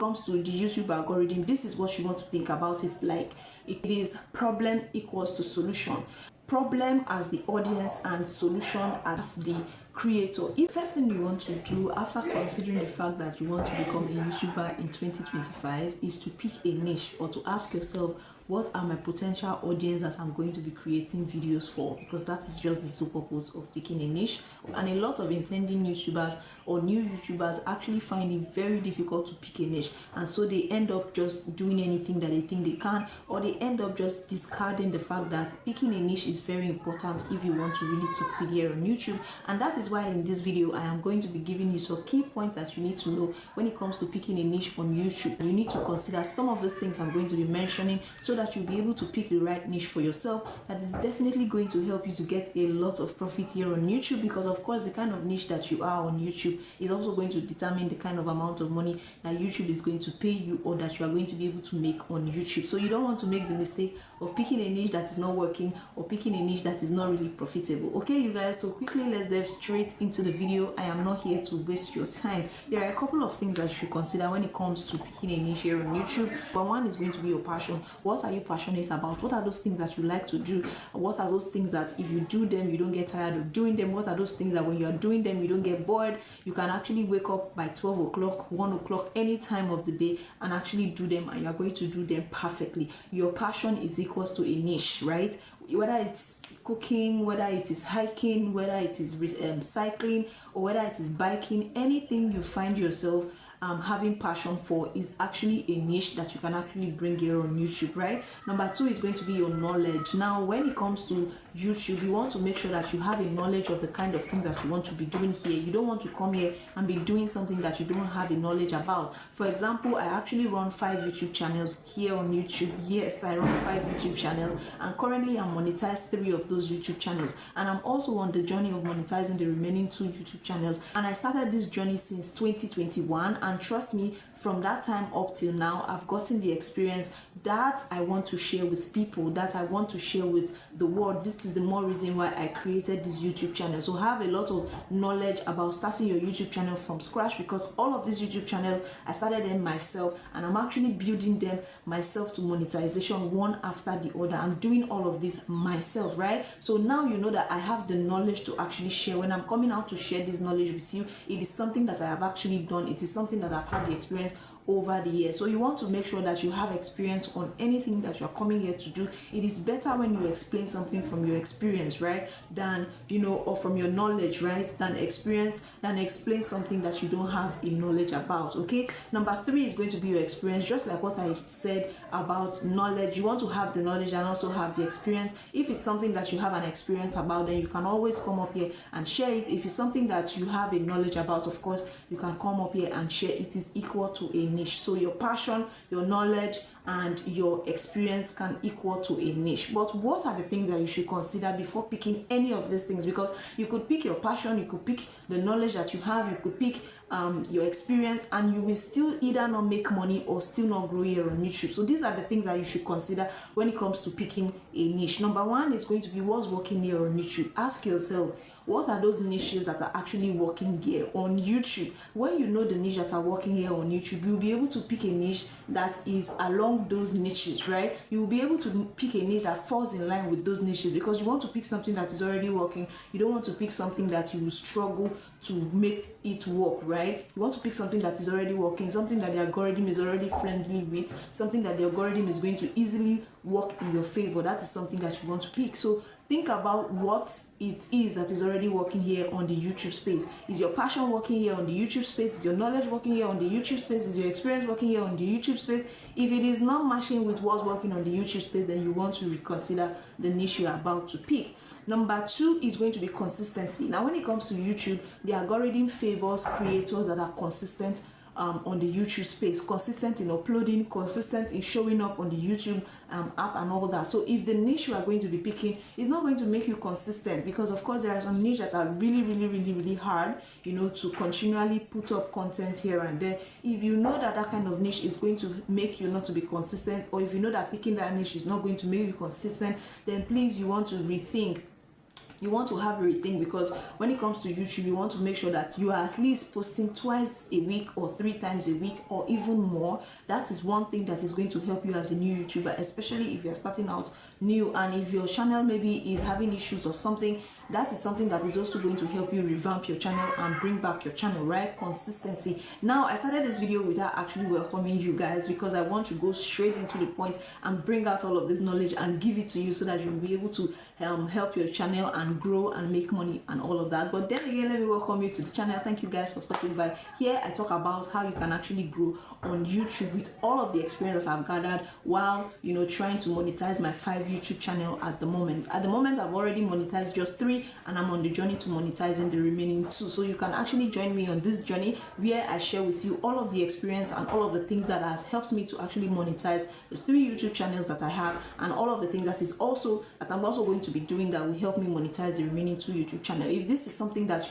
comes to the YouTube algorithm, this is what you want to think about. It's like it is problem equals to solution. Problem as the audience and solution as the creator. The first thing you want to do after considering the fact that you want to become a YouTuber in 2025 is to pick a niche, or to ask yourself, what are my potential audience that I'm going to be creating videos for? Because that is just the sole purpose of picking a niche. And a lot of intending YouTubers or new YouTubers actually find it very difficult to pick a niche, and so they end up just doing anything that they think they can, or they end up just discarding the fact that picking a niche is very important if you want to really succeed here on YouTube. And that is why in this video I am going to be giving you some key points that you need to know when it comes to picking a niche on YouTube. You need to consider some of those things I'm going to be mentioning, so that you'll be able to pick the right niche for yourself. That is definitely going to help you to get a lot of profit here on YouTube, because of course the kind of niche that you are on YouTube is also going to determine the kind of amount of money that YouTube is going to pay you, or that you are going to be able to make on YouTube. So you don't want to make the mistake of picking a niche that is not working, or picking a niche that is not really profitable. Okay, you guys, so quickly let's dive straight into the video. I am not here to waste your time. There are a couple of things that you should consider when it comes to picking a niche here on YouTube. But one is going to be your passion. What are you passionate about? What are those things that you like to do? What are those things that if you do them you don't get tired of doing them? What are those things that when you are doing them you don't get bored? You can actually wake up by 12 o'clock, 1 o'clock, any time of the day and actually do them, and you're going to do them perfectly. Your passion is equals to a niche, right? Whether it's cooking, whether it is hiking, whether it is cycling, or whether it is biking, anything you find yourself having passion for is actually a niche that you can actually bring here on YouTube, right? Number two is going to be your knowledge. Now, when it comes to YouTube, you want to make sure that you have a knowledge of the kind of thing that you want to be doing here. You don't want to come here and be doing something that you don't have a knowledge about. For example, I actually run 5 YouTube channels here on YouTube. Yes, I run 5 YouTube channels, and currently I'm monetized 3 of those YouTube channels, and I'm also on the journey of monetizing the remaining 2 YouTube channels. And I started this journey since 2021, and trust me, from that time up till now, I've gotten the experience that I want to share with people, that I want to share with the world. This is the more reason why I created this YouTube channel. So I have a lot of knowledge about starting your YouTube channel from scratch, because all of these YouTube channels, I started them myself, and I'm actually building them myself to monetization one after the other. I'm doing all of this myself, right? So now you know that I have the knowledge to actually share. When I'm coming out to share this knowledge with you, it is something that I have actually done. It is something that I've had the experience over the years. So you want to make sure that you have experience on anything that you're coming here to do. It is better when you explain something from your experience, right, than, you know, or from your knowledge, right, than explain something that you don't have a knowledge about. Okay, number 3 is going to be your experience. Just like what I said about knowledge, you want to have the knowledge and also have the experience. If it's something that you have an experience about, then you can always come up here and share it. If it's something that you have a knowledge about, of course you can come up here and share. It is equal to a niche. So your passion, your knowledge, and your experience can equal to a niche. But what are the things that you should consider before picking any of these things? Because you could pick your passion, you could pick the knowledge that you have, you could pick your experience, and you will still either not make money or still not grow here on YouTube. So these are the things that you should consider when it comes to picking a niche. Number 1 is going to be what's working here on YouTube. Ask yourself, what are those niches that are actually working here on YouTube? When you know the niche that are working here on YouTube, you'll be able to pick a niche that is along those niches, right? You will be able to pick a niche that falls in line with those niches, because you want to pick something that is already working. You don't want to pick something that you will struggle to make it work, right? You want to pick something that is already working, something that the algorithm is already friendly with, something that the algorithm is going to easily work in your favor. That is something that you want to pick. So think about what it is that is already working here on the YouTube space. Is your passion working here on the YouTube space? Is your knowledge working here on the YouTube space? Is your experience working here on the YouTube space? If it is not matching with what's working on the YouTube space, then you want to reconsider the niche you're about to pick. Number 2 is going to be consistency. Now, when it comes to YouTube, the algorithm favors creators that are consistent on the YouTube space, consistent in uploading, consistent in showing up on the YouTube app and all that. So if the niche you are going to be picking is not going to make you consistent, because of course there are some niches that are really hard, you know, to continually put up content here and there. If you know that that kind of niche is going to make you not to be consistent, or if you know that picking that niche is not going to make you consistent, then please, you want to rethink you want to have everything, because when it comes to YouTube, you want to make sure that you are at least posting twice a week or 3 times a week or even more. That is one thing that is going to help you as a new YouTuber, especially if you're starting out new, and if your channel maybe is having issues or something. That is something that is also going to help you revamp your channel and bring back your channel, right? Consistency. Now, I started this video without actually welcoming you guys, because I want to go straight into the point and bring out all of this knowledge and give it to you so that you'll be able to help your channel and grow and make money and all of that. But then again, let me welcome you to the channel. Thank you guys for stopping by. Here I talk about how you can actually grow on YouTube with all of the experience I've gathered while trying to monetize my 5 YouTube channel at the moment. I've already monetized just 3, and I'm on the journey to monetizing the remaining 2. So you can actually join me on this journey where I share with you all of the experience and all of the things that has helped me to actually monetize the 3 YouTube channels that I have, and all of the things that I'm also going to be doing that will help me monetize the remaining 2 YouTube channels. If this is something that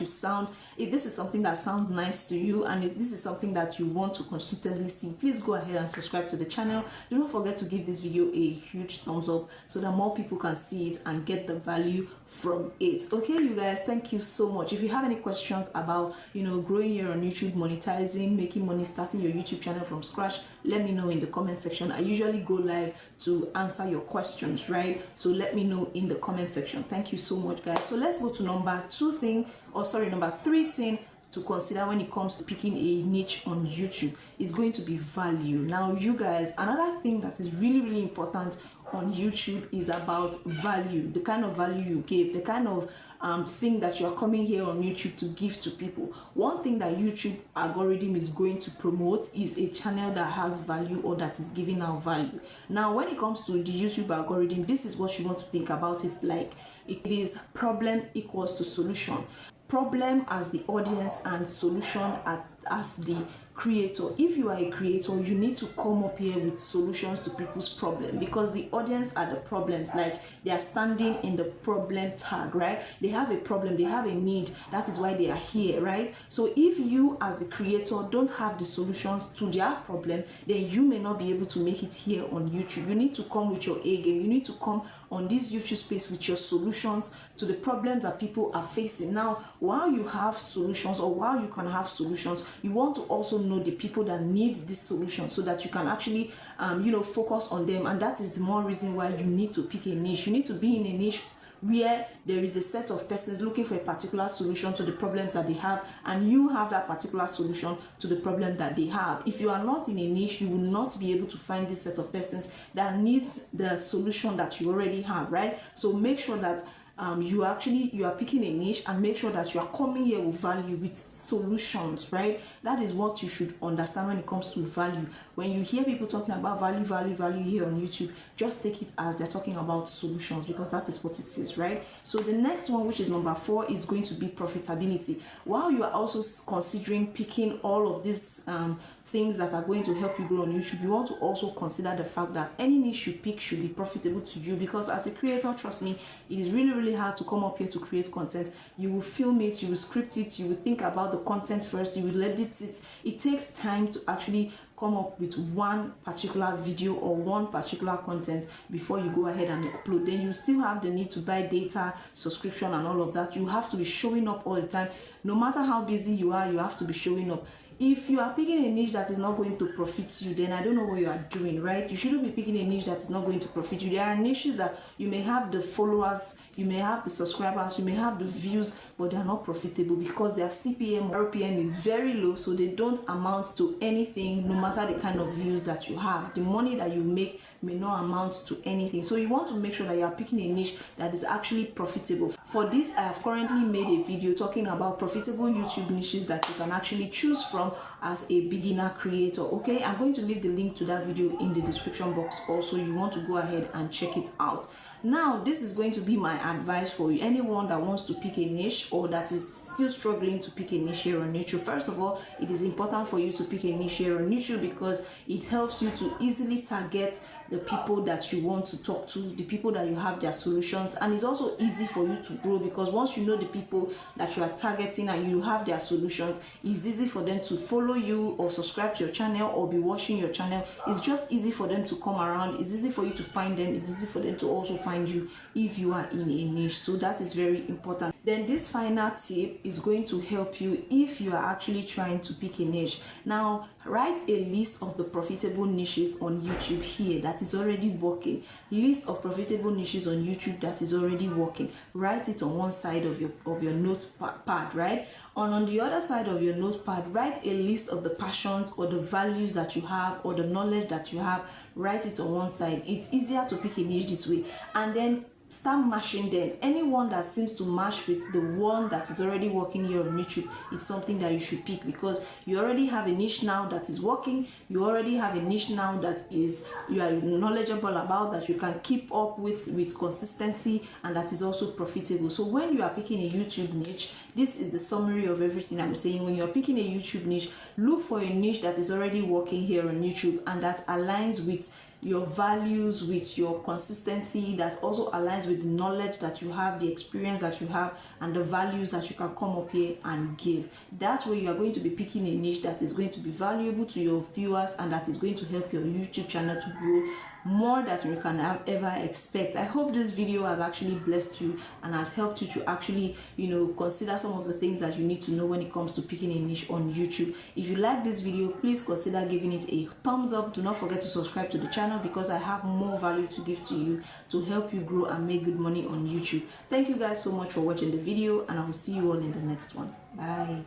sounds nice to you, and if this is something that you want to consistently see, please go ahead and subscribe to the channel. Do not forget to give this video a huge thumbs up so that more people can see it and get the value from it. Okay, you guys, thank you so much. If you have any questions about growing here on YouTube, monetizing, making money, starting your YouTube channel from scratch, let me know in the comment section. I usually go live to answer your questions, right? So let me know in the comment section. Thank you so much, guys. So let's go to number 3 thing to consider when it comes to picking a niche on YouTube. Is going to be value. Now, you guys, another thing that is really important on YouTube is about value, the kind of value you give, the kind of thing that you are coming here on YouTube to give to people. One thing that YouTube algorithm is going to promote is a channel that has value or that is giving out value. Now, when it comes to the YouTube algorithm, this is what you want to think about. It's like it is problem equals to solution. Problem as the audience and solution as the creator. If you are a creator, you need to come up here with solutions to people's problem, because the audience are the problems. Like, they are standing in the problem tag, right? They have a problem, they have a need. That is why they are here, right? So if you as the creator don't have the solutions to their problem, then you may not be able to make it here on YouTube. You need to come with your A game. You need to come on this YouTube space with your solutions to the problems that people are facing. Now, while you have solutions, or while you can have solutions, you want to also know the people that need this solution so that you can actually focus on them. And that is the more reason why you need to pick a niche. You need to be in a niche where there is a set of persons looking for a particular solution to the problems that they have, and you have that particular solution to the problem that they have. If you are not in a niche, you will not be able to find this set of persons that needs the solution that you already have, right? So make sure that you are picking a niche, and make sure that you are coming here with value, with solutions, right? That is what you should understand when it comes to value. When you hear people talking about value here on YouTube, just take it as they're talking about solutions, because that is what it is, right? So the next one, which is number 4, is going to be profitability. While you are also considering picking all of these things that are going to help you grow on YouTube, you want to also consider the fact that any niche you pick should be profitable to you, because as a creator, trust me, it is really hard to come up here to create content. You will film it, you will script it, you will think about the content first, you will edit it. It takes time to actually come up with one particular video or one particular content before you go ahead and upload. Then you still have the need to buy data, subscription, and all of that. You have to be showing up all the time. No matter how busy you are, you have to be showing up. If you are picking a niche that is not going to profit you, then I don't know what you are doing, right? You shouldn't be picking a niche that is not going to profit you. There are niches that you may have the followers, you may have the subscribers, you may have the views, but they are not profitable because their CPM or RPM is very low, so they don't amount to anything no matter the kind of views that you have. The money that you make may not amount to anything. So you want to make sure that you are picking a niche that is actually profitable. For this, I have currently made a video talking about profitable YouTube niches that you can actually choose from as a beginner creator. Okay, I'm going to leave the link to that video in the description box also. You want to go ahead and check it out. Now, this is going to be my advice for you, anyone that wants to pick a niche or that is still struggling to pick a niche here on YouTube. First of all, it is important for you to pick a niche here on YouTube because it helps you to easily target the people that you want to talk to, the people that you have their solutions, and it's also easy for you to grow because once you know the people that you are targeting and you have their solutions, it's easy for them to follow you or subscribe to your channel or be watching your channel. It's just easy for them to come around. It's easy for you to find them. It's easy for them to also find you if you are in a niche. So that is very important. Then this final tip is going to help you if you are actually trying to pick a niche. Now, write a list of the profitable niches on YouTube here that is already working. List of profitable niches on YouTube that is already working. Write it on one side of your notepad, right? On the other side of your notepad, write a list of the passions or the values that you have or the knowledge that you have. Write it on one side. It's easier to pick a niche this way. And then start matching them. Anyone that seems to match with the one that is already working here on YouTube is something that you should pick, because you already have a niche now that is working. You already have a niche now that is you are knowledgeable about, that you can keep up with consistency, and that is also profitable. So when you are picking a YouTube niche, this is the summary of everything I'm saying. When you're picking a YouTube niche, look for a niche that is already working here on YouTube and that aligns with your values, with your consistency, that also aligns with the knowledge that you have, the experience that you have, and the values that you can come up here and give. That way you are going to be picking a niche that is going to be valuable to your viewers and that is going to help your YouTube channel to grow more than you can ever expect. I hope this video has actually blessed you and has helped you to actually, consider some of the things that you need to know when it comes to picking a niche on YouTube. If you like this video, please consider giving it a thumbs up. Do not forget to subscribe to the channel, because I have more value to give to you to help you grow and make good money on YouTube. Thank you guys so much for watching the video, and I will see you all in the next one. Bye.